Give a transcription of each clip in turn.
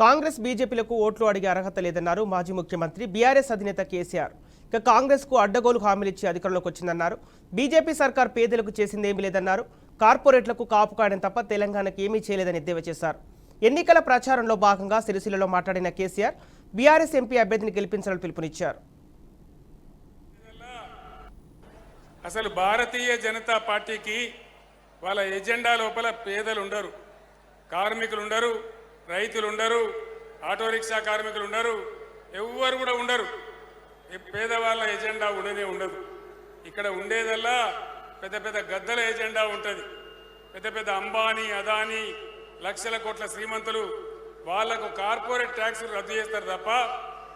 కాంగ్రెస్ బీజేపీలకు ఓట్లు అడిగే అర్హత లేదన్నారు మాజీ ముఖ్యమంత్రి బీఆర్ఎస్ అధినేత కేసీఆర్. ఇక కాంగ్రెస్కు అడ్డగోలు హామీలిచ్చి అధికారంలోకి వచ్చిందన్నారు. బీజేపీ సర్కార్ పేదలకు చేసిందేమీ లేదన్నారు. కార్పొరేట్లకు కాపు కాయడం తప్ప తెలంగాణకు ఏమీ చేయలేదని ఎద్దేవా చేశారు. ఎన్నికల ప్రచారంలో భాగంగా సిరిసిల్లలో మాట్లాడిన కేసీఆర్ బీఆర్ఎస్ ఎంపీ అభ్యర్థిని గెలిపించాలని పిలుపునిచ్చారు. అసలు భారతీయ జనతా పార్టీకి వాళ్ళ ఎజెండా లోపల పేదలు ఉండరు, కార్మికులు ఉండరు, రైతులు ఉండరు, ఆటో రిక్షా కార్మికులు ఉండరు, ఎవ్వరు కూడా ఉండరు. పేదవాళ్ళ ఎజెండా ఉండనే ఉండదు. ఇక్కడ ఉండేదల్లా పెద్ద పెద్ద గద్దల ఎజెండా ఉంటుంది. పెద్ద పెద్ద అంబానీ, అదానీ, లక్షల కోట్ల శ్రీమంతులు వాళ్లకు కార్పొరేట్ ట్యాక్సులు రద్దు చేస్తారు తప్ప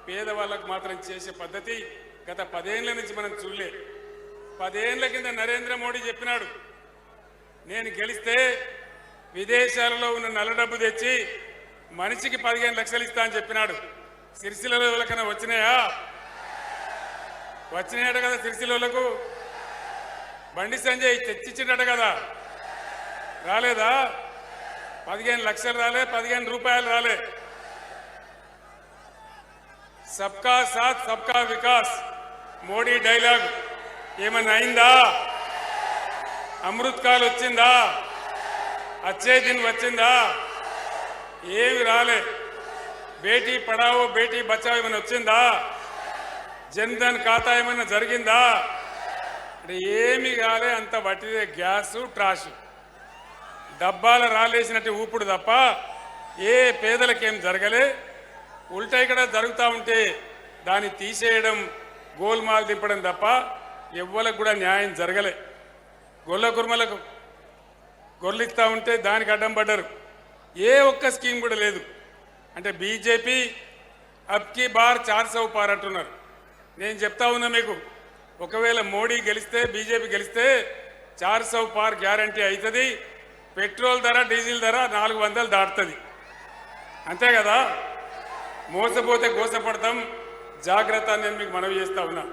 పేదవాళ్ళకు మాత్రం చేసే పద్ధతి గత 10 ఏళ్ల నుంచి మనం చూడలే. 10 ఏళ్ల కింద నరేంద్ర మోడీ చెప్పినాడు, నేను గెలిస్తే విదేశాలలో ఉన్న నల్ల డబ్బు తెచ్చి మనిషికి 15 లక్షలు ఇస్తా అని చెప్పినాడు. సిరిసిల్లలో ఎవరికైనా వచ్చినాయా? వచ్చినాయట కదా. సిరిసిల్లకు బండి సంజయ్ తెచ్చిచ్చినట కదా, రాలేదా? 15 లక్షలు రాలే, 15 రూపాయలు రాలే. సబ్కా సాత్ సబ్కా వికాస్ మోడీ డైలాగ్ ఏమన్నా అయిందా? అమృత్ కాల్ వచ్చిందా? అచ్చే దిన్ వచ్చిందా? ఏమి రాలే. బేటీ పడావో బేటీ బచావో ఏమైనా వచ్చిందా? జన్ధన్ ఖాతా ఏమైనా జరిగిందా? అంటే ఏమి కాలే. అంత వట్టిదే గ్యాసు ట్రాష్, డబ్బాల రాలేసినట్టు ఊపుడు తప్ప ఏ పేదలకేం జరగలే. ఉల్టా ఇక్కడ జరుగుతూ ఉంటే దాన్ని తీసేయడం, గోల్మాల్ దింపడం తప్ప ఎవ్వరికి కూడా న్యాయం జరగలే. గొల్ల కుర్మలకు గొర్రెలు ఇస్తూ ఉంటే దానికి అడ్డం పడ్డారు. ఏ ఒక్క స్కీమ్ కూడా లేదు. అంటే బీజేపీ అబ్కి బార్ 400 పార్ అంటున్నారు. నేను చెప్తా ఉన్నా మీకు, ఒకవేళ మోడీ గెలిస్తే, బీజేపీ గెలిస్తే 400 పార్ గ్యారంటీ అవుతుంది. పెట్రోల్ ధర, డీజిల్ ధర 400 దాటుతుంది. అంతే కదా. మోసపోతే గోసపడతాం. జాగ్రత్త నేను మీకు మనవి చేస్తా ఉన్నా.